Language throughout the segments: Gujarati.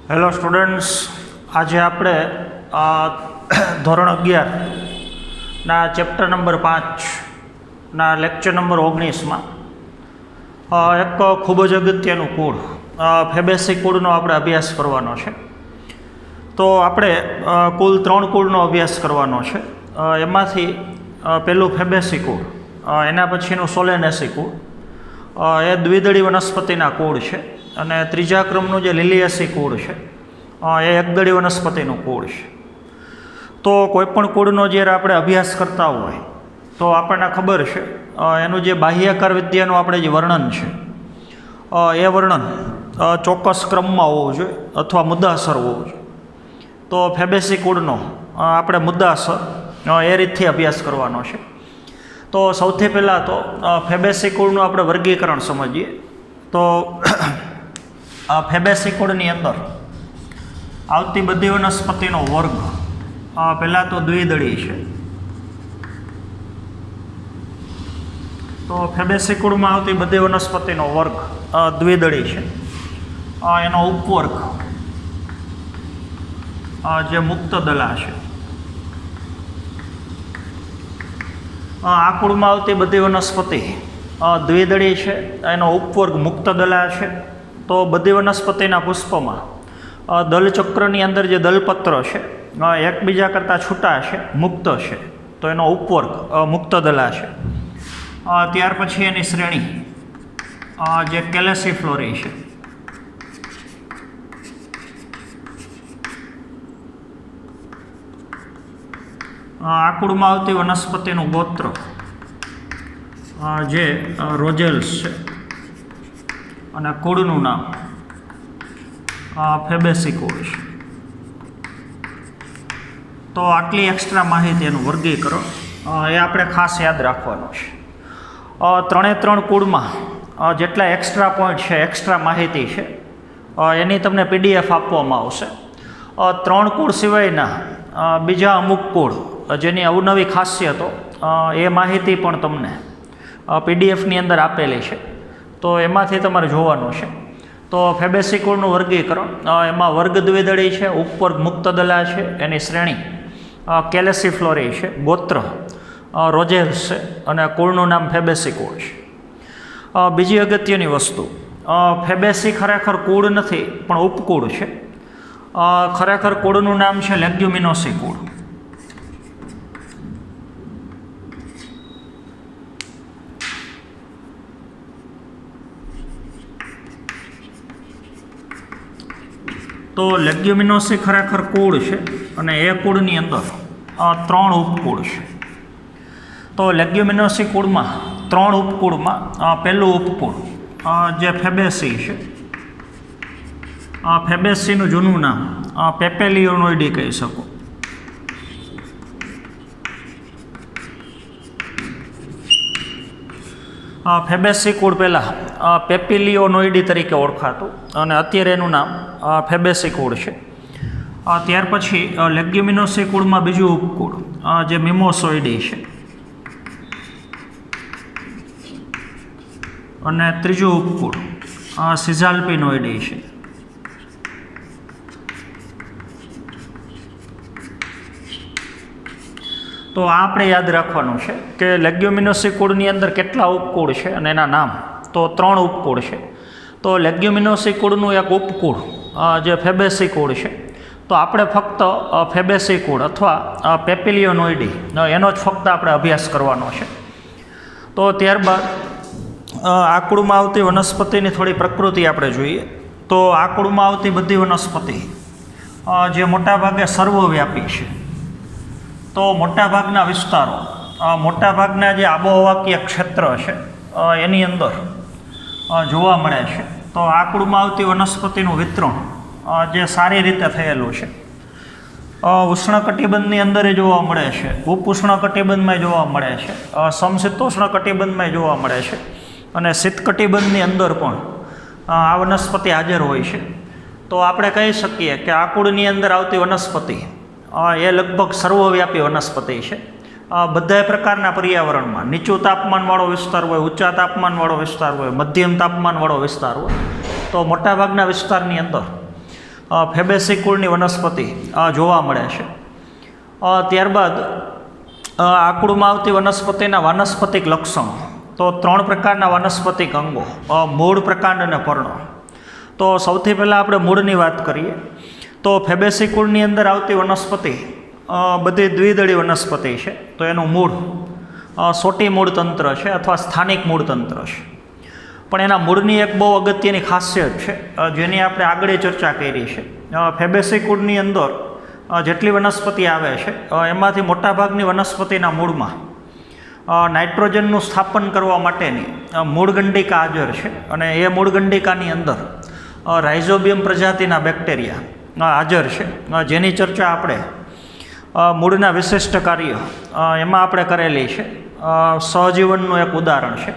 હેલો સ્ટુડન્ટ્સ, આજે આપણે ધોરણ 11ના ચેપ્ટર નંબર 5ના લેક્ચર નંબર 19માં એક ખૂબ જ અગત્યનું કુળ ફેબેસી કુળનો આપણે અભ્યાસ કરવાનો છે. તો આપણે કુલ 3 કુળનો અભ્યાસ કરવાનો છે. એમાંથી પહેલું ફેબેસી કુળ, એના પછીનું સોલેનેસી કુળ, એ દ્વિદળી વનસ્પતિના કુળ છે. અને ત્રીજા ક્રમનું જે લિલિએસી કુળ છે એ એકદળી વનસ્પતિનું કુળ છે. તો કોઈપણ કુળનો જ્યારે આપણે અભ્યાસ કરતા હોય તો આપણને ખબર છે એનું જે બાહ્યકાર વિદ્યાનું આપણે જે વર્ણન છે એ વર્ણન ચોક્કસ ક્રમમાં હોવું જોઈએ અથવા મુદ્દાસર હોવું જોઈએ. તો ફેબેસી કુળનો આપણે મુદ્દાસર એ રીતથી અભ્યાસ કરવાનો છે. તો સૌથી પહેલાં તો ફેબેસી કુળનું આપણે વર્ગીકરણ સમજીએ. તો ફેબેસી કુળની અંદર આવતી બધી વનસ્પતિનો વર્ગ પહેલાં તો દ્વિદળી છે. તો ફેબેસી કુળમાં આવતી બધી વનસ્પતિનો વર્ગ દ્વિદળી છે. એનો ઉપવર્ગ જે મુક્તદલા છે. આ કુળમાં આવતી બધી વનસ્પતિ દ્વિદળી છે, એનો ઉપવર્ગ મુક્તદલા છે. તો બધી વનસ્પતિના પુષ્પમાં દલચક્રની અંદર જે દલપત્ર છે એકબીજા કરતાં છૂટા છે, મુક્ત છે, તો એનો ઉપવર્ગ મુક્તદલા છે. ત્યાર પછી એની શ્રેણી જે કેલેસીફ્લોરી છે. આ કુળમાં આવતી વનસ્પતિનું ગોત્ર જે રોઝેલ્સ છે અને કુળનું નામ ફેબેસી કુળ છે. તો આટલી એક્સ્ટ્રા માહિતી, એનું વર્ગીકરણ એ આપણે ખાસ યાદ રાખવાનું છે. 3 કુળમાં જેટલા એક્સ્ટ્રા પોઈન્ટ છે, એક્સ્ટ્રા માહિતી છે, એની તમને PDF આપવામાં આવશે. 3 કુળ સિવાયના બીજા અમુક કુળ જેની અવનવી ખાસિયતો એ માહિતી પણ તમને PDFની અંદર આપેલી છે. તો એમાંથી તમારે જોવાનું છે. તો ફેબેસી કુળનું વર્ગીકરણ એમાં વર્ગ દ્વિદળી છે, ઉપવર્ગ મુક્તદલા છે, એની શ્રેણી કેલેસીફ્લોરી છે, ગોત્ર રોઝેલ્સ છે અને કુળનું નામ ફેબેસી કુળ છે. બીજી અગત્યની વસ્તુ, ફેબેસી ખરેખર કુળ નથી પણ ઉપકુળ છે. ખરેખર કુળનું નામ છે લેગ્યુમિનોસી કુળ. તો લેગ્યુમિનોસી ખરેખર કુળ છે અને એ કુળની અંદર 3 ઉપકુળ છે. તો લેગ્યુમિનોસી કુળમાં 3 ઉપકુળમાં પહેલું ઉપકુળ જે ફેબેસી છે. ફેબેસીનું જૂનું નામ પેપેલિયોનોઇડી કહી શકો. ફેબેસી કુળ પહેલાં પેપિલિયોનોઇડી તરીકે ઓળખાતું અને અત્યારે એનું નામ ફેબેસી કુળ છે. ત્યાર પછી લેગ્યુમિનોસી કુળમાં બીજું ઉપકુળ જે મિમોસોઇડી છે અને ત્રીજું ઉપકુળ સિઝાલ્પિનોઇડી છે. તો આ આપણે યાદ રાખવાનું છે કે લેગ્યુમિનોસી કુળની અંદર કેટલા ઉપકુળ છે અને એના નામ. તો 3 ઉપકુળ છે. તો લેગ્યુમિનોસી કુળનું એક ઉપકુળ જે ફેબેસી કુળ છે. તો આપણે ફક્ત ફેબેસી કુળ અથવા પેપિલિયોનોઇડી એનો જ ફક્ત આપણે અભ્યાસ કરવાનો છે. તો ત્યારબાદ આ કુળમાં આવતી વનસ્પતિની થોડી પ્રકૃતિ આપણે જોઈએ. તો આ કુળમાં આવતી બધી વનસ્પતિ જે મોટાભાગે સર્વવ્યાપી છે. તો મોટાભાગના વિસ્તારો, મોટાભાગના જે આબોહવાકીય ક્ષેત્ર છે એની અંદર જોવા મળે છે. તો આ કુળમાં આવતી વનસ્પતિનું વિતરણ જે સારી રીતે થયેલું છે. ઉષ્ણકટિબંધની અંદર જોવા મળે છે, ઉપઉષ્ણકટિબંધમાં જોવા મળે છે, સમશીતોષ્ણ કટિબંધમાં જોવા મળે છે અને શીતકટિબંધની અંદર પણ આ વનસ્પતિ હાજર હોય છે. તો આપણે કહી શકીએ કે આ કુળની અંદર આવતી વનસ્પતિ એ લગભગ સર્વવ્યાપી વનસ્પતિ છે. બધા પ્રકારના પર્યાવરણમાં, નીચું તાપમાનવાળો વિસ્તાર હોય, ઊંચા તાપમાનવાળો વિસ્તાર હોય, મધ્યમ તાપમાનવાળો વિસ્તાર હોય, તો મોટાભાગના વિસ્તારની અંદર ફેબેસી કુળની વનસ્પતિ જોવા મળે છે. ત્યારબાદ આ કુળમાં આવતી વનસ્પતિના વાનસ્પતિક લક્ષણો. તો 3 પ્રકારના વાનસ્પતિક અંગો, મૂળ, પ્રકાંડ અને પર્ણ. તો સૌથી પહેલાં આપણે મૂળની વાત કરીએ તો ફેબેસી કુળની અંદર આવતી વનસ્પતિ બધી દ્વિદળી વનસ્પતિ છે. તો એનું મૂળ સોટી મૂળ તંત્ર છે અથવા સ્થાનિક મૂળ તંત્ર છે. પણ એના મૂળની એક બહુ અગત્યની ખાસિયત છે જેની આપણે આગળ ચર્ચા કરી છે. ફેબેસી કુળની અંદર જેટલી વનસ્પતિ આવે છે એમાંથી મોટાભાગની વનસ્પતિના મૂળમાં નાઇટ્રોજનનું સ્થાપન કરવા માટેની મૂળગંડિકા હાજર છે. અને એ મૂળગંડિકાની અંદર રાઇઝોબિયમ પ્રજાતિના બેક્ટેરિયા હાજર છે, જેની ચર્ચા આપણે મૂળના વિશિષ્ટ કાર્ય એમાં આપણે કરેલી છે. સહજીવનનું એક ઉદાહરણ છે.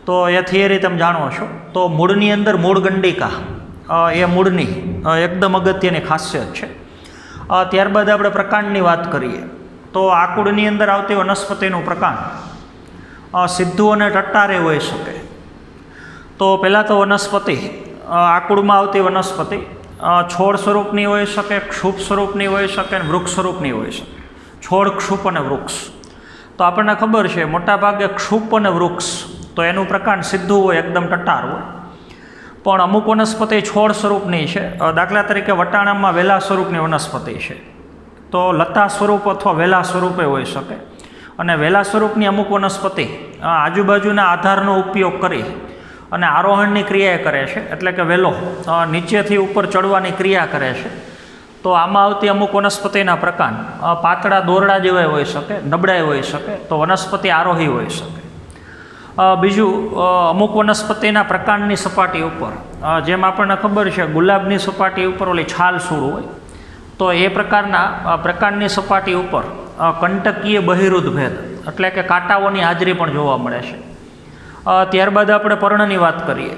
તો એ થિયરી તમે જાણો છો. તો મૂળની અંદર મૂળગંડિકા એ મૂળની એકદમ અગત્યની ખાસિયત છે. ત્યારબાદ આપણે પ્રકાંડની વાત કરીએ તો આ કુળની અંદર આવતી વનસ્પતિનું પ્રકાંડ સીધું અને ટટ્ટારે હોઈ શકે. તો પહેલાં તો વનસ્પતિ આ કુળમાં આવતી વનસ્પતિ છોડ સ્વરૂપની હોઈ શકે, ક્ષુપ સ્વરૂપની હોઈ શકે અને વૃક્ષ સ્વરૂપની હોઈ શકે. છોડ, ક્ષુપ અને વૃક્ષ. તો આપણને ખબર છે મોટાભાગે ક્ષુપ અને વૃક્ષ તો એનું પ્રકાંડ સીધું હોય, એકદમ ટટ્ટાર હોય. પણ અમુક વનસ્પતિ છોડ સ્વરૂપની છે. દાખલા તરીકે વટાણામાં વેલા સ્વરૂપની વનસ્પતિ છે. તો લતા સ્વરૂપ અથવા વેલા સ્વરૂપે હોઈ શકે. અને વેલા સ્વરૂપની અમુક વનસ્પતિ આજુબાજુના આધારનો ઉપયોગ કરી અને આરોહણની ક્રિયા કરે છે, એટલે કે વેલો નીચેથી ઉપર ચડવાની ક્રિયા કરે છે. તો આમાં આવતી અમુક વનસ્પતિના પ્રકાંડ પાતળા દોરડા જેવા હોઈ શકે, નબળાઈ હોઈ શકે. તો વનસ્પતિ આરોહી હોઈ શકે. બીજું, અમુક વનસ્પતિના પ્રકાંડની સપાટી ઉપર, જેમ આપણને ખબર છે ગુલાબની સપાટી ઉપર ઓલી છાલ સૂળ હોય, તો એ પ્રકાંડની સપાટી ઉપર કંટકીય બહિરુદ્ધ ભેદ એટલે કે કાંટાઓની હાજરી પણ જોવા મળે છે. ત્યારબાદ આપણે પર્ણની વાત કરીએ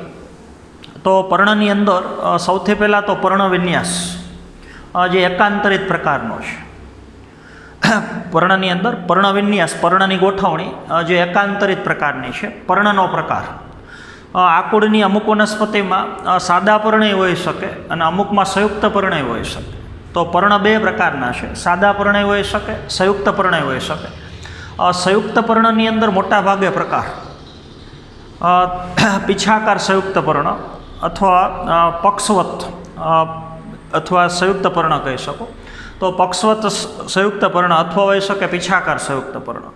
તો પર્ણની અંદર સૌથી પહેલાં તો પર્ણ વિન્યાસ જે એકાંતરિત પ્રકારનો છે. પર્ણની અંદર પર્ણ વિન્યાસ, પર્ણની ગોઠવણી જે એકાંતરિત પ્રકારની છે. પર્ણનો પ્રકાર આ કુળની અમુક વનસ્પતિમાં સાદા પર્ણય હોઈ શકે અને અમુકમાં સંયુક્ત પર્ણય હોઈ શકે. તો પર્ણ 2 પ્રકારના છે. સાદા પર્ણય હોઈ શકે, સંયુક્ત પર્ણય હોઈ શકે. સંયુક્ત પર્ણની અંદર મોટા ભાગે પ્રકાર પીછાકાર સંયુક્ત પર્ણ અથવા પક્ષવત અથવા સંયુક્ત પર્ણ કહી શકો. તો પક્ષવત સંયુક્ત પર્ણ અથવા હોઈ શકે પીછાકાર સંયુક્ત પર્ણ.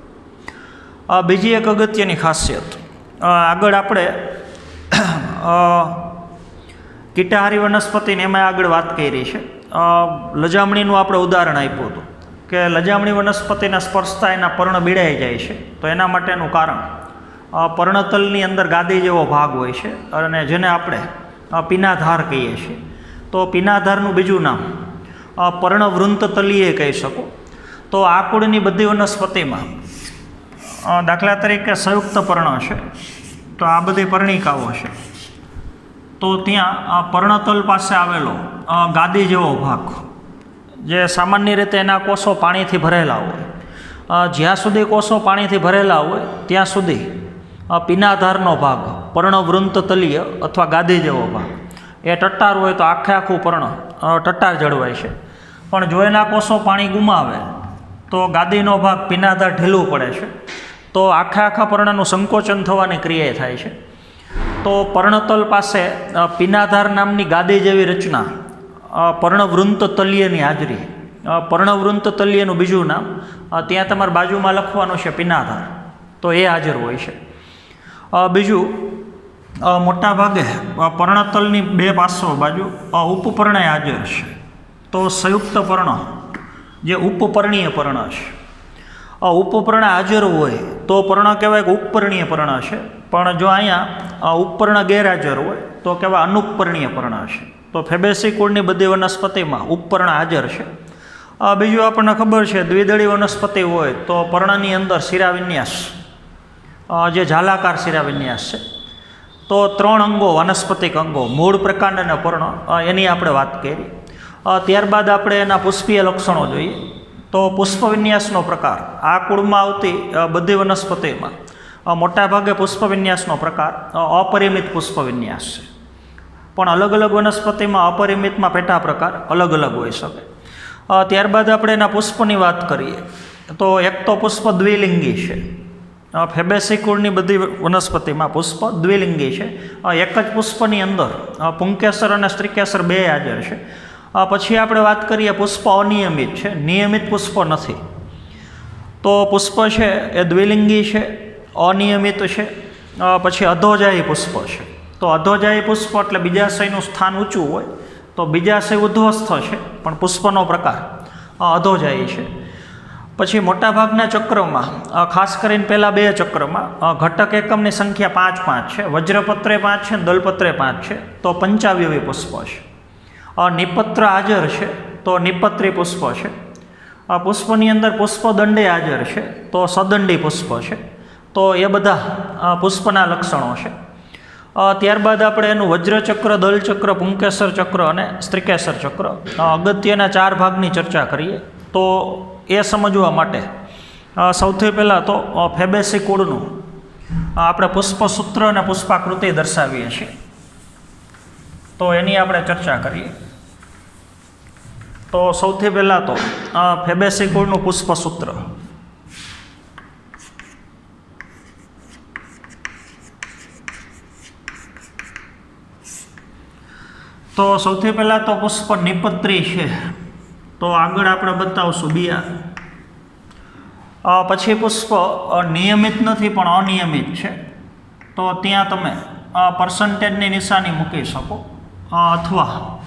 બીજી એક અગત્યની ખાસિયત, આગળ આપણે કીટાહારી વનસ્પતિને એમાં આગળ વાત કરી છે. લજામણીનું આપણે ઉદાહરણ આપ્યું હતું કે લજામણી વનસ્પતિના સ્પર્શતા એના પર્ણ બીડાઈ જાય છે. તો એના માટેનું કારણ પર્ણતલની અંદર ગાદી જેવો ભાગ હોય છે અને જેને આપણે પીનાધાર કહીએ છીએ. તો પીનાધારનું બીજું નામ પર્ણવૃંતતલીય કહી શકો. તો આ કુળની બધી વનસ્પતિમાં દાખલા તરીકે સંયુક્ત પર્ણ છે. તો આ બધી પર્ણિકાઓ છે. તો ત્યાં પર્ણતલ પાસે આવેલો ગાદી જેવો ભાગ, જે સામાન્ય રીતે એના કોષો પાણીથી ભરેલા હોય, જ્યાં સુધી કોષો પાણીથી ભરેલા હોય ત્યાં સુધી પીનાધારનો ભાગ, પર્ણવૃંતતલીય અથવા ગાદી જેવો ભાગ એ ટટ્ટાર હોય તો આખું પર્ણ ટટ્ટાર જળવાય છે. પણ જો એના કોષો પાણી ગુમાવે તો ગાદીનો ભાગ પીનાધાર ઢીલું પડે છે. તો આખા પર્ણનું સંકોચન થવાની ક્રિયા થાય છે. તો પર્ણતલ પાસે પીનાધાર નામની ગાદી જેવી રચના, પર્ણવૃંતતલીયની હાજરી. પર્ણવૃંતતલીયનું બીજું નામ ત્યાં તમારે બાજુમાં લખવાનું છે પીનાધાર. તો એ હાજર હોય છે. બીજું, મોટા ભાગે પર્ણતલની 2 પાર્શ્વ બાજુ ઉપપર્ણય હાજર છે. તો સંયુક્ત પર્ણ જે ઉપપર્ણીય પર્ણ છે, ઉપપર્ણ હાજર હોય તો પર્ણ કહેવાય કે ઉપપર્ણીય પર્ણ છે. પણ જો અહીંયા ઉપપર્ણ ગેરહાજર હોય તો કહેવાય અનુપપર્ણીય પર્ણ છે. તો ફેબેસી કુળની બધી વનસ્પતિમાં ઉપપર્ણ હાજર છે. બીજું આપણને ખબર છે દ્વિદળી વનસ્પતિ હોય તો પર્ણની અંદર શિરાવિન્યાસ જે ઝાલાકાર શિરાવિન્યાસ છે. તો 3 અંગો, વાનસ્પતિક અંગો, મૂળ, પ્રકાંડ અને પર્ણ, એની આપણે વાત કરી. ત્યારબાદ આપણે એના પુષ્પીય લક્ષણો જોઈએ. તો પુષ્પવિન્યાસનો પ્રકાર આ કુળમાં આવતી બધી વનસ્પતિમાં મોટાભાગે પુષ્પવિન્યાસનો પ્રકાર અપરિમિત પુષ્પવિન્યાસ છે. પણ અલગ અલગ વનસ્પતિમાં અપરિમિતમાં પેટા પ્રકાર અલગ અલગ હોઈ શકે. ત્યારબાદ આપણે એના પુષ્પની વાત કરીએ તો એક તો પુષ્પ દ્વિલિંગી છે. ફેબેસી કુળની બધી વનસ્પતિમાં પુષ્પ દ્વિલિંગી છે. એક જ પુષ્પની અંદર પુંકેસર અને સ્ત્રીકેસર બે હાજર છે. પછી આપણે વાત કરીએ પુષ્પ અનિયમિત છે, નિયમિત પુષ્પ નથી. તો પુષ્પ છે એ દ્વિલિંગી છે, અનિયમિત છે. પછી અધોજાયી પુષ્પ છે. તો અધોજાયી પુષ્પ એટલે બીજાશયનું સ્થાન ઊંચું હોય, તો બીજાશય ઉદ્ધ્વસ્થ છે પણ પુષ્પનો પ્રકાર અધોજાયી છે. પછી મોટાભાગના ચક્રમાં, ખાસ કરીને પહેલાં બે ચક્રમાં ઘટક એકમની સંખ્યા 5 છે. વજ્રપત્રે 5 છે, દલપત્રે 5 છે, તો પંચાવયવી પુષ્પ છે. નિપત્ર હાજર છે તો નિપત્રી પુષ્પ છે. પુષ્પની અંદર પુષ્પદંડે હાજર છે તો સદંડી પુષ્પ છે. તો એ બધા પુષ્પના લક્ષણો છે. ત્યારબાદ આપણે એનું વજ્રચક્ર, દલચક્ર, પુંકેસર ચક્ર અને સ્ત્રીકેસર ચક્ર અગત્યના 4 ભાગની ચર્ચા કરીએ. તો એ સમજવા માટે સૌથી પહેલાં તો ફેબેસી કુળનું આપણે પુષ્પસૂત્ર અને પુષ્પાકૃતિ દર્શાવીએ છીએ, તો એની આપણે ચર્ચા કરીએ. તો સૌથી પહેલાં તો ફેબેસી કુળનું પુષ્પસૂત્ર. તો સૌથી પહેલાં તો પુષ્પ નિપત્રી છે, તો આગળ આપણે બતાવશું બિયા. પછી પુષ્પ નિયમિત નથી પણ અનિયમિત છે, તો ત્યાં તમે પર્સન્ટેજની નિશાની મૂકી શકો અથવા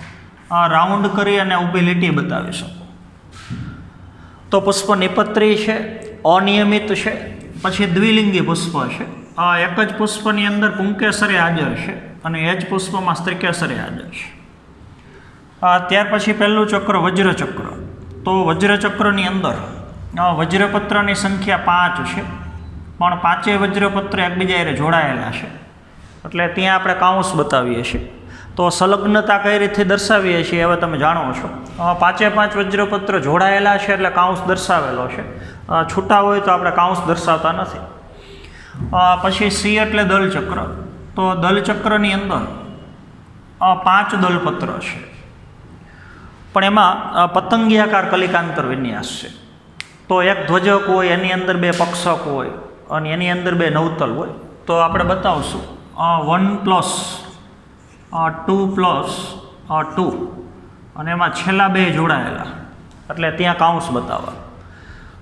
રાઉન્ડ કરી અને ઊભી લીટી બતાવી શકો. તો પુષ્પ નિપત્રી છે, અનિયમિત છે. પછી દ્વિલિંગી પુષ્પ છે. એક જ પુષ્પની અંદર પુંકેસરે હાજર છે અને એ જ પુષ્પમાં સ્ત્રીકેસરે હાજર છે. ત્યાર પછી પહેલું ચક્ર વજ્રચક્ર. તો વજ્રચક્રની અંદર વજ્રપત્રની સંખ્યા 5 છે, પણ 5 વજ્રપત્ર એકબીજા હારે જોડાયેલા છે, એટલે ત્યાં આપણે કાઉન્સ બતાવીએ છીએ. તો સંલગ્નતા કઈ રીતે દર્શાવીએ છીએ હવે તમે જાણો છો. 5 વજ્રપત્ર જોડાયેલા છે એટલે કાઉન્સ દર્શાવેલો છે. છૂટા હોય તો આપણે કાઉન્સ દર્શાવતા નથી. પછી સી એટલે દલચક્ર. તો દલચક્રની અંદર 5 દલપત્ર છે, પણ એમાં પતંગિયાકાર કલિકાંતર વિન્યાસ છે. તો એક ધ્વજક હોય, એની અંદર 2 પક્ષક હોય અને એની અંદર 2 નવતલ હોય. તો આપણે બતાવશું 1+2+2 અને એમાં છેલ્લા 2 જોડાયેલા, એટલે ત્યાં કાઉન્સ બતાવવા.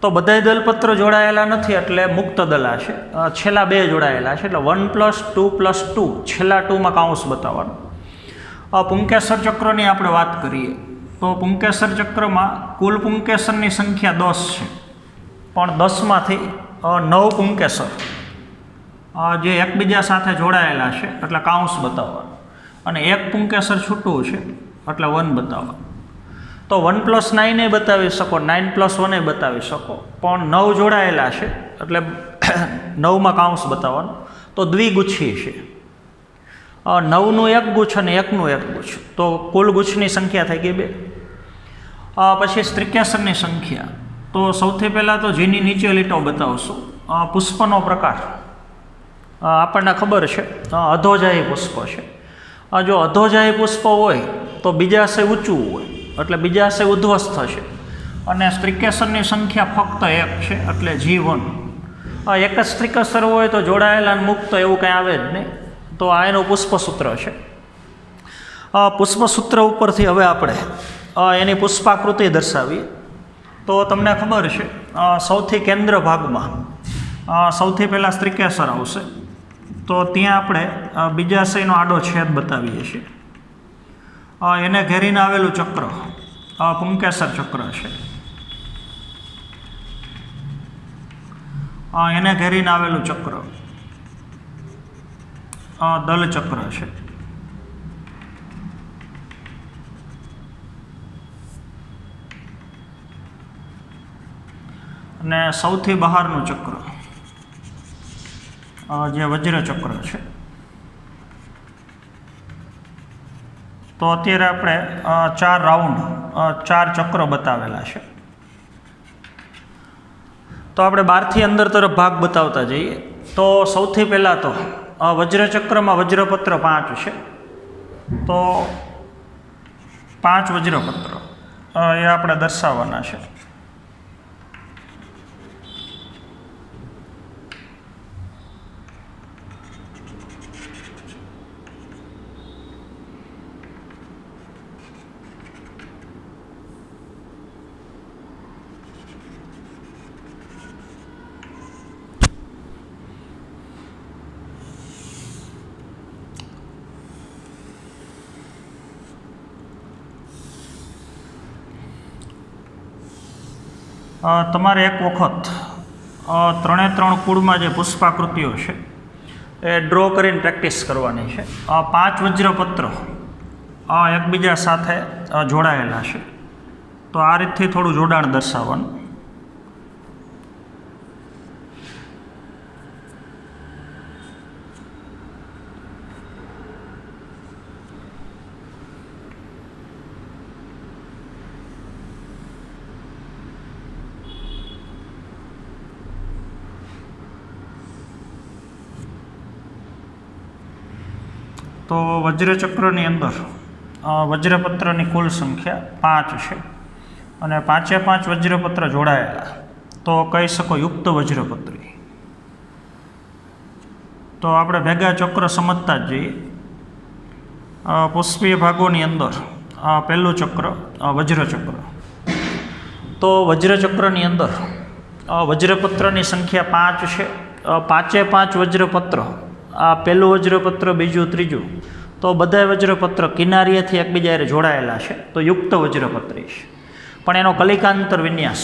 તો બધાય દલપત્ર જોડાયેલા નથી એટલે મુક્ત દલા છે. છેલ્લા 2 જોડાયેલા છે એટલે 1+2+2 છેલ્લા 2માં કાઉન્સ બતાવવાનું. પુંકેસર ચક્રની આપણે વાત કરીએ તો પુંકેસર ચક્રમાં કુલ પુંકેસરની સંખ્યા 10 છે, પણ 10માંથી 9 પુંકેસર જે એકબીજા સાથે જોડાયેલા છે એટલે કાઉન્સ બતાવવાનું, અને 1 પુંકેસર છૂટું છે એટલે 1 બતાવવાનું. તો 1+9 બતાવી શકો, 9+1 બતાવી શકો, પણ 9 જોડાયેલા છે એટલે 9માં કાઉન્સ બતાવવાનું. તો દ્વિગુચ્છી છે, 9નું 1 ગુચ્છ અને 1નું 1 ગુચ્છ, તો કુલ ગુચ્છની સંખ્યા થઈ ગઈ 2. પછી સ્ત્રીકેસરની સંખ્યા. તો સૌથી પહેલાં તો જેની નીચે લીટો બતાવશું પુષ્પનો પ્રકાર. આપણને ખબર છે અધોજાયી પુષ્પ છે. જો અધોજાયી પુષ્પ હોય તો બીજાશય ઊંચું હોય એટલે બીજાશય ઉદ્ધ્વસ્થ છે, અને સ્ત્રીકેસરની સંખ્યા ફક્ત 1 છે એટલે G1. એક જ સ્ત્રીકેસર હોય તો જોડાયેલા મુક્ત એવું કંઈ આવે જ નહીં. તો આ એનું પુષ્પસૂત્ર છે. પુષ્પસૂત્ર ઉપરથી હવે આપણે એની પુષ્પાકૃતિ દર્શાવીએ. તો તમને ખબર છે સૌથી કેન્દ્ર ભાગમાં સૌથી પહેલાં સ્ત્રીકેસર આવશે, તો ત્યાં આપણે બીજાશયનો આડો છેદ બતાવીએ છીએ. એને ઘેરીને આવેલું ચક્ર પુંકેસર ચક્ર છે. એને ઘેરીને આવેલું ચક્ર દલચક્ર છે. અને સૌથી બહારનું ચક્ર જે વજ્રચક્ર છે. તો અત્યારે આપણે 4 રાઉન્ડ 4 ચક્ર બતાવેલા છે. તો આપણે બહારથી અંદર તરફ ભાગ બતાવતા જઈએ. તો સૌથી પહેલાં તો વજ્રચક્રમાં વજ્રપત્ર 5 છે, તો 5 વજ્રપત્ર એ આપણે દર્શાવવાના છે. તમારે એક વખત 3 કુળમાં જે પુષ્પાકૃતિઓ છે એ ડ્રો કરીને પ્રેક્ટિસ કરવાની છે. 5 વજ્રપત્ર એકબીજા સાથે જોડાયેલા છે, તો આ રીતથી થોડું જોડાણ દર્શાવવાનું. તો વજ્રચક્રની અંદર વજ્રપત્રની કુલ સંખ્યા 5 છે અને 5 વજ્રપત્ર જોડાયેલા, તો કહી શકો યુક્ત વજ્રપત્રી. તો આપણે ભેગા ચક્ર સમજતા જ જઈએ. પુષ્પીય ભાગોની અંદર પહેલું ચક્ર વજ્રચક્ર. તો વજ્રચક્રની અંદર વજ્રપત્રની સંખ્યા 5 છે. 5 વજ્રપત્ર, આ પહેલું વજ્રપત્ર, બીજું, ત્રીજું, તો બધા વજ્રપત્ર કિનારીએથી એકબીજા જોડાયેલા છે, તો યુક્ત વજ્રપત્રી છે. પણ એનો કલિકાંતર વિન્યાસ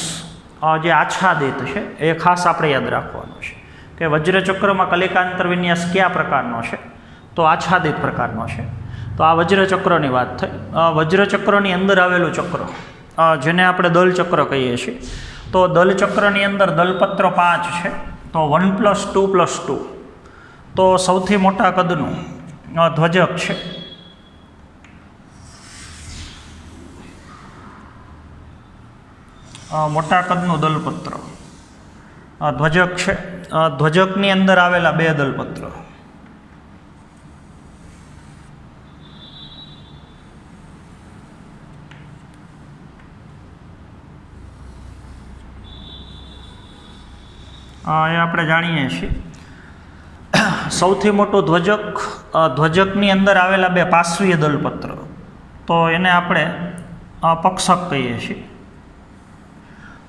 જે આચ્છાદિત છે એ ખાસ આપણે યાદ રાખવાનો છે કે વજ્રચક્રમાં કલિકાંતર વિન્યાસ કયા પ્રકારનો છે, તો આચ્છાદિત પ્રકારનો છે. તો આ વજ્રચક્રની વાત થઈ. વજ્રચક્રની અંદર આવેલું ચક્ર જેને આપણે દલચક્ર કહીએ છીએ, તો દલચક્રની અંદર દલપત્ર 5 છે, તો 1 + 2 + 2, તો સૌથી મોટા કદનું ધ્વજક છે. મોટા કદનું દલપત્ર ધ્વજક છે. ધ્વજકની અંદર આવેલા 2 દલપત્ર. એ આપણે જાણીએ છીએ. સૌથી મોટું ધ્વજક, ધ્વજકની અંદર આવેલા 2 પાર્શ્વીય દલપત્ર, તો એને આપણે પક્ષક કહીએ છીએ.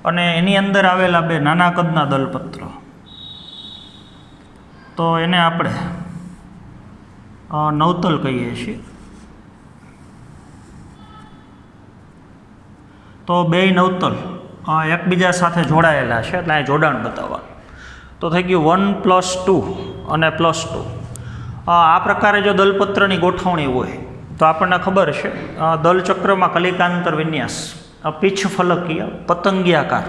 અને એની અંદર આવેલા 2 નાના કદના દલપત્ર, તો એને આપણે નવતલ કહીએ છીએ. તો 2 નવતલ એકબીજા સાથે જોડાયેલા છે, એટલે આ જોડાણ બતાવવાનું. તો થઈ ગયું 1 + 2 અને +2. આ પ્રકારે જો દલપત્રની ગોઠવણી હોય તો આપણને ખબર છે દલચક્રમાં કલિકાંતર વિન્યાસ પીછ ફલકીય પતંગિયાકાર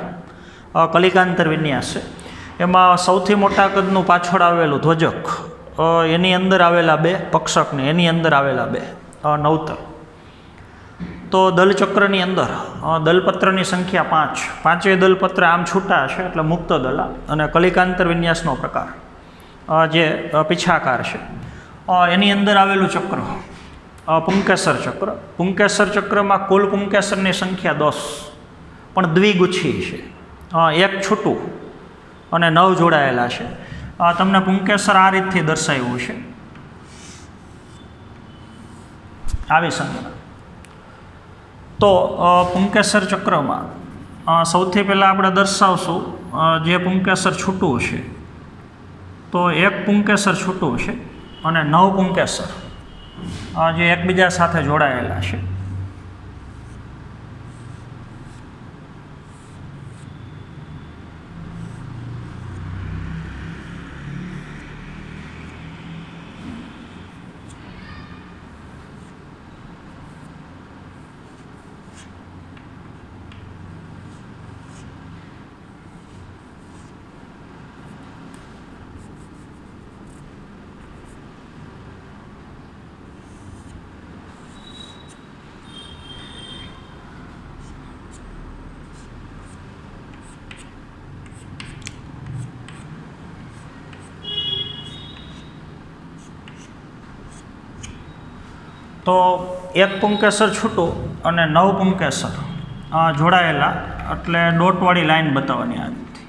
કલિકાંતર વિન્યાસ છે. એમાં સૌથી મોટા કદનું પાછળ આવેલું ધ્વજક, એની અંદર આવેલા 2 પક્ષકને, એની અંદર આવેલા 2 નવતર. તો દલચક્રની અંદર દલપત્રની સંખ્યા 5. 5 દલપત્ર આમ છૂટા છે એટલે મુક્ત દલા, અને કલિકાંતર વિન્યાસનો પ્રકાર જે પીછાકાર છે. એની અંદર આવેલું ચક્ર પુંકેસર ચક્ર. પુંકેસર ચક્રમાં કુલ પુંકેસરની સંખ્યા 10, પણ દ્વિગુચ્છી છે. 1 છૂટું અને 9 જોડાયેલા છે. તમને પુંકેસર આ રીતથી દર્શાવ્યું છે, આવી સંખ્યા. તો પુંકેસર ચક્રમાં સૌથી પહેલાં આપણે દર્શાવશું જે પુંકેસર છૂટું છે, તો 1 પુંકેસર છૂટું છે અને 9 પુંકેસર જે એકબીજા સાથે જોડાયેલા છે. તો એક પુંકેસર છૂટું અને 9 પુંકેસર જોડાયેલા, એટલે ડોટવાળી લાઈન બતાવવાની આ રીતથી.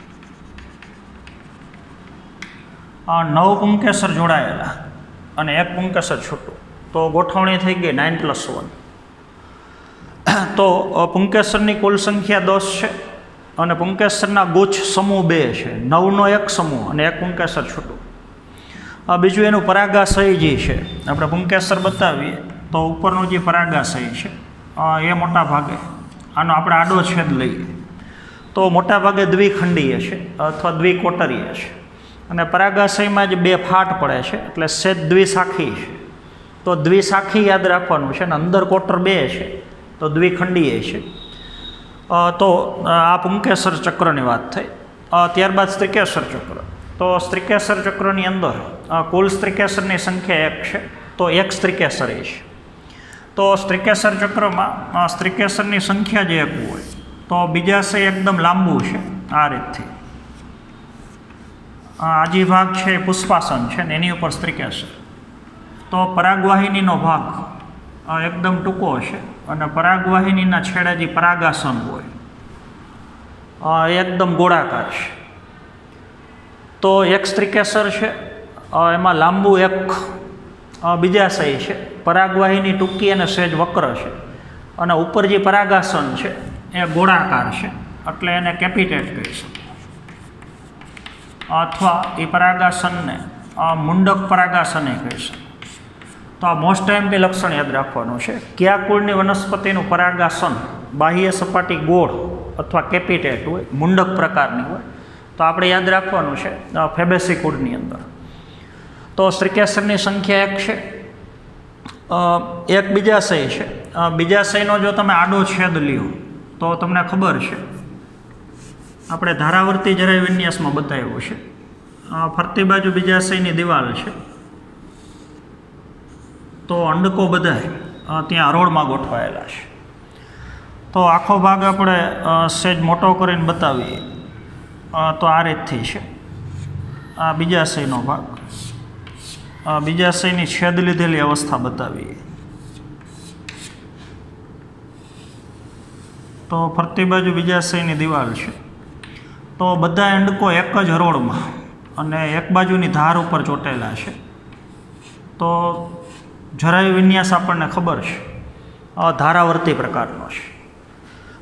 9 પુંકેસર જોડાયેલા અને એક પુંકેસર છૂટું, તો ગોઠવણી થઈ ગઈ 9+1. તો પુંકેસરની કુલ સંખ્યા 10 છે અને પુંકેસરના ગુચ્છ સમૂહ 2 છે. 9નો એક સમૂહ અને એક પુંકેસર છૂટું. બીજું એનું પરાગાશય જે છે, આપણે પુંકેસર બતાવીએ તો ઉપરનું જે પરાગાશય છે એ મોટા ભાગે આનો આપણે આડો છેદ લઈએ તો મોટા ભાગે દ્વિખંડીય છે અથવા દ્વિકોટરીય છે, અને પરાગાશયમાં જે 2 ફાટ પડે છે એટલે છેદ દ્વિશાખી છે. તો દ્વિશાખી યાદ રાખવાનું છે, અને અંદર કોટર 2 છે તો દ્વિખંડીય છે. તો આ પુંકેસર ચક્રની વાત થઈ. ત્યારબાદ સ્ત્રીકેસર ચક્ર. તો સ્ત્રીકેસર ચક્રની અંદર કુલ સ્ત્રીકેસરની સંખ્યા 1 છે, તો એક સ્ત્રીકેસર છે. તો સ્ત્રીકેસર ચક્રમાં સ્ત્રીકેસરની સંખ્યા જે 1 હોય તો બીજાશય એકદમ લાંબુ છે આ રીતથી. આજી ભાગ છે પુષ્પાસન છે ને એની ઉપર સ્ત્રીકેસર. તો પરાગવાહિનીનો ભાગ એકદમ ટૂંકો છે અને પરાગવાહિનીના છેડે જે પરાગાસન હોય એકદમ ગોળાકાર છે. તો એક સ્ત્રીકેસર છે, એમાં લાંબુ એક બીજાશય છે, પરાગવાહિની ટૂંકી અને સહેજ વક્ર છે, અને ઉપર જે પરાગાસન છે એ ગોળાકાર છે, એટલે એને કેપિટેટ કહી શકીએ. અથવા એ પરાગાસનને મુંડક પરાગાસન કહી શકીએ. તો આ મોસ્ટ એમ્પી લક્ષણ યાદ રાખવાનું છે. કયા કુળની વનસ્પતિનું પરાગાસન બાહ્ય સપાટી ગોળ અથવા કેપિટેટ હોય, મુંડક પ્રકારની હોય, તો આપણે યાદ રાખવાનું છે ફેબેસી કુળની અંદર. તો સ્ત્રીકેસરની સંખ્યા 1 છે. એક બીજાશય છે. બીજાશયનો જો તમે આડો છેદ લ્યો તો તમને ખબર છે, આપણે ધારાવર્તી જરાય વિન્યાસમાં બતાવ્યો છે. ફરતી બાજુ બીજાશયની દિવાલ છે, તો અંડકો બધાય ત્યાં હરોળમાં ગોઠવાયેલા છે. તો આખો ભાગ આપણે સહેજ મોટો કરીને બતાવીએ તો આ રીતથી છે. આ બીજાશયનો ભાગ, બીજાશયની છેદ લીધેલી અવસ્થા બતાવીએ તો ફરતી બાજુ બીજાશયની દિવાલ છે. તો બધા અંડકો એક જ હરોળમાં અને એક બાજુની ધાર ઉપર ચોંટેલા છે. તો જરાય વિન્યાસ આપણને ખબર છે ધારાવર્તી પ્રકારનો છે.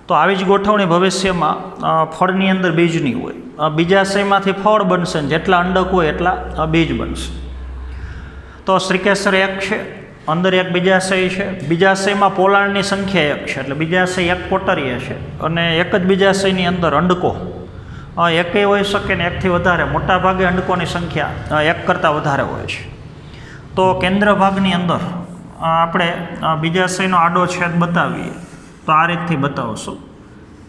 તો આવી જ ગોઠવણી ભવિષ્યમાં ફળની અંદર બીજની હોય. બીજાશયમાંથી ફળ બનશે, જેટલા અંડક હોય એટલા બીજ બનશે. તો સ્ત્રીકેસર 1 છે, અંદર એક બીજાશય છે. બીજાશયમાં પોલાણની સંખ્યા 1 છે, એટલે બીજાશય એક કોટરીય છે, અને એક જ બીજાશયની અંદર અંડકો એકેય હોઈ શકે ને એકથી વધારે. મોટા ભાગે અંડકોની સંખ્યા 1 કરતાં વધારે હોય છે. તો કેન્દ્ર ભાગની અંદર આપણે બીજાશયનો આડો છેદ બતાવીએ તો આ રીતથી બતાવશું,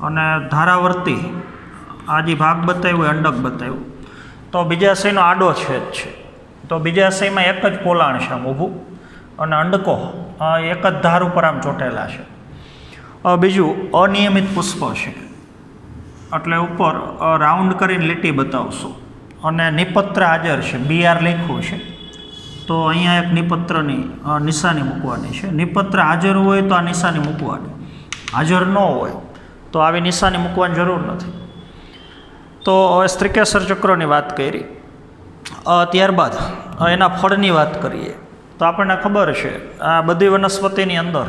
અને ધારાવર્તી આ જે ભાગ બતાવ્યો અંડક બતાવ્યું તો બીજાશયનો આડો છેદ છે. તો બીજાશયમાં એક જ પોલાણ છે આમ ઊભું, અને અંડકો એક જ ધાર ઉપર આમ ચોંટેલા છે. બીજું અનિયમિત પુષ્પ છે, એટલે ઉપર રાઉન્ડ કરીને લીટી બતાવશું, અને નિપત્ર હાજર છે. BR લખ્યું છે તો અહીંયા એક નિપત્રની નિશાની મૂકવાની છે. નિપત્ર હાજર હોય તો આ નિશાની મૂકવાની, હાજર ન હોય તો આવી નિશાની મૂકવાની જરૂર નથી. તો હવે સ્ત્રીકેસર ચક્રની વાત કરી. ત્યારબાદ એના ફળની વાત કરીએ તો આપણને ખબર છે આ બધી વનસ્પતિની અંદર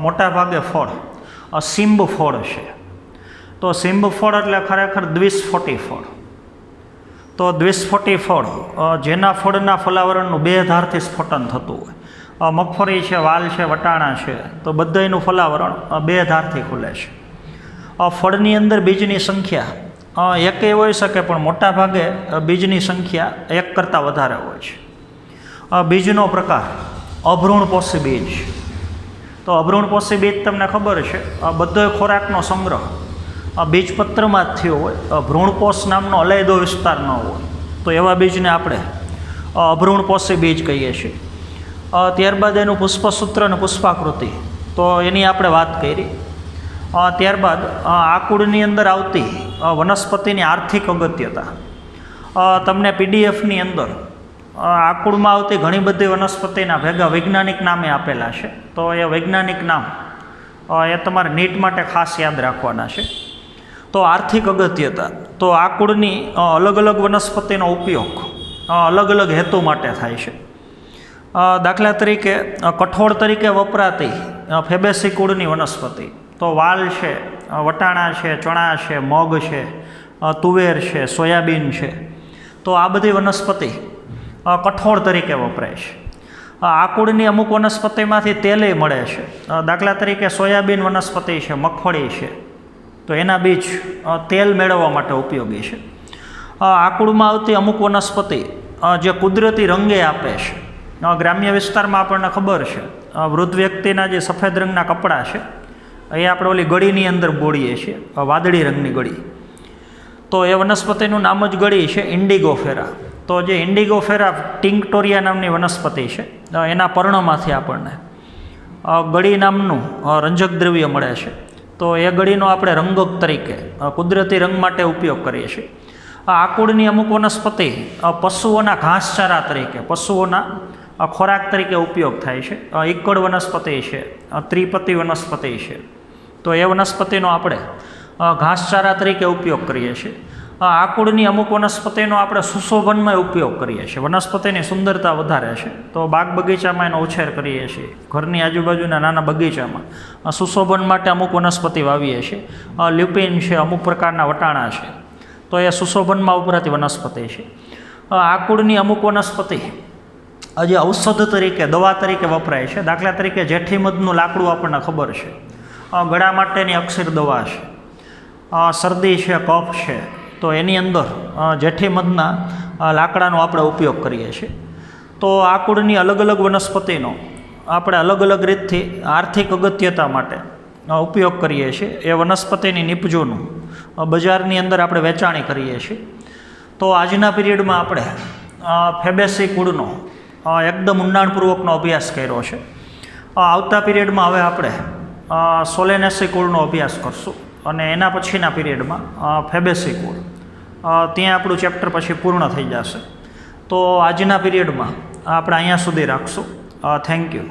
મોટા ભાગે ફળ સિંબ ફળ છે. તો સિંબ ફળ એટલે ખરેખર દ્વિસ્ફોટી ફળ. તો દ્વિસ્ફોટી ફળ જેના ફળના ફલાવરણનું 2 ધારથી સ્ફોટન થતું હોય. મગફળી છે, વાલ છે, વટાણા છે, તો બધાયનું ફલાવરણ 2 ધારથી ખુલે છે. ફળની અંદર બીજની સંખ્યા એકેય હોઈ શકે, પણ મોટા ભાગે બીજની સંખ્યા 1 કરતાં વધારે હોય છે. બીજનો પ્રકાર અભ્રૂણપોષી બીજ. તો અભ્રૂણપોષી બીજ તમને ખબર છે બધો ખોરાકનો સંગ્રહ બીજપત્રમાં જ થયો હોય. ભ્રૂણપોષ નામનો અલાયદો વિસ્તાર ન હોય, તો એવા બીજને આપણે અભ્રૂણપોષી બીજ કહીએ છીએ. ત્યારબાદ એનું પુષ્પસૂત્ર અને પુષ્પાકૃતિ, તો એની આપણે વાત કરી. ત્યારબાદ આ કુળની અંદર આવતી વનસ્પતિની આર્થિક અગત્યતા તમને PDFની અંદર આ કુળમાં આવતી ઘણી બધી વનસ્પતિના ભેગા વૈજ્ઞાનિક નામે આપેલા છે, તો એ વૈજ્ઞાનિક નામ એ તમારે નીટ માટે ખાસ યાદ રાખવાના છે. તો આર્થિક અગત્યતા, તો આ કુળની અલગ અલગ વનસ્પતિનો ઉપયોગ અલગ અલગ હેતુ માટે થાય છે. દાખલા તરીકે કઠોળ તરીકે વપરાતી ફેબેસી કુળની વનસ્પતિ, તો વાલ છે, વટાણા છે, ચણા છે, મગ છે, તુવેર છે, સોયાબીન છે, તો આ બધી વનસ્પતિ કઠોળ તરીકે વપરાય છે. આ કુળની અમુક વનસ્પતિમાંથી તેલે મળે છે. દાખલા તરીકે સોયાબીન વનસ્પતિ છે, મગફળી છે, તો એના બીજ તેલ મેળવવા માટે ઉપયોગી છે. આ કુળમાં આવતી અમુક વનસ્પતિ જે કુદરતી રંગે આપે છે. ગ્રામ્ય વિસ્તારમાં આપણને ખબર છે, વૃદ્ધ વ્યક્તિના જે સફેદ રંગના કપડાં છે એ આપણે ઓલી ગળીની અંદર બોળીએ છીએ, વાદળી રંગની ગળી, તો એ વનસ્પતિનું નામ જ ગળી છે, ઇન્ડિગોફેરા. તો જે ઇન્ડિગોફેરા ટિંક્ટોરિયા નામની વનસ્પતિ છે, એના પર્ણમાંથી આપણને ગળી નામનું રંજક દ્રવ્ય મળે છે. તો એ ગળીનો આપણે રંગક તરીકે કુદરતી રંગ માટે ઉપયોગ કરીએ છીએ. આ કુળની અમુક વનસ્પતિ પશુઓના ઘાસચારા તરીકે, પશુઓના ખોરાક તરીકે ઉપયોગ થાય છે. ઈકડ વનસ્પતિ છે, ત્રિપતિ વનસ્પતિ છે, તો એ વનસ્પતિનો આપણે ઘાસચારા તરીકે ઉપયોગ કરીએ છીએ. આ કુળની અમુક વનસ્પતિનો આપણે સુશોભનમાં ઉપયોગ કરીએ છીએ, વનસ્પતિની સુંદરતા વધારે છે, તો બાગ બગીચામાં એનો ઉછેર કરીએ છીએ. ઘરની આજુબાજુના નાના બગીચામાં સુશોભન માટે અમુક વનસ્પતિ વાવીએ છીએ. લ્યુપિન છે, અમુક પ્રકારના વટાણા છે, તો એ સુશોભનમાં વપરાતી વનસ્પતિ છે. આ કુળની અમુક વનસ્પતિ જે ઔષધ તરીકે, દવા તરીકે વપરાય છે. દાખલા તરીકે જેઠીમધનું લાકડું આપણને ખબર છે, ગળા માટેની અક્ષીર દવા છે, શરદી છે, કફ છે, તો એની અંદર જેઠીમધના લાકડાનો આપણે ઉપયોગ કરીએ છીએ. તો આ કુળની અલગ અલગ વનસ્પતિનો આપણે અલગ અલગ રીતથી આર્થિક અગત્યતા માટે ઉપયોગ કરીએ છીએ. એ વનસ્પતિની નીપજોનું બજારની અંદર આપણે વેચાણી કરીએ છીએ. તો આજના પીરિયડમાં આપણે ફેબેસી કુળનો એકદમ ઊંડાણપૂર્વકનો અભ્યાસ કર્યો છે. આવતા પીરિયડમાં હવે આપણે સોલેનેસી કુળનો અભ્યાસ કરશું, અને એના પછીના પીરિયડમાં ફેબેસી કુળ, ત્યાં આપણું ચેપ્ટર પછી પૂર્ણ થઈ જશે. તો આજના પીરિયડમાં આપણે અહીંયા સુધી રાખશું. Thank you.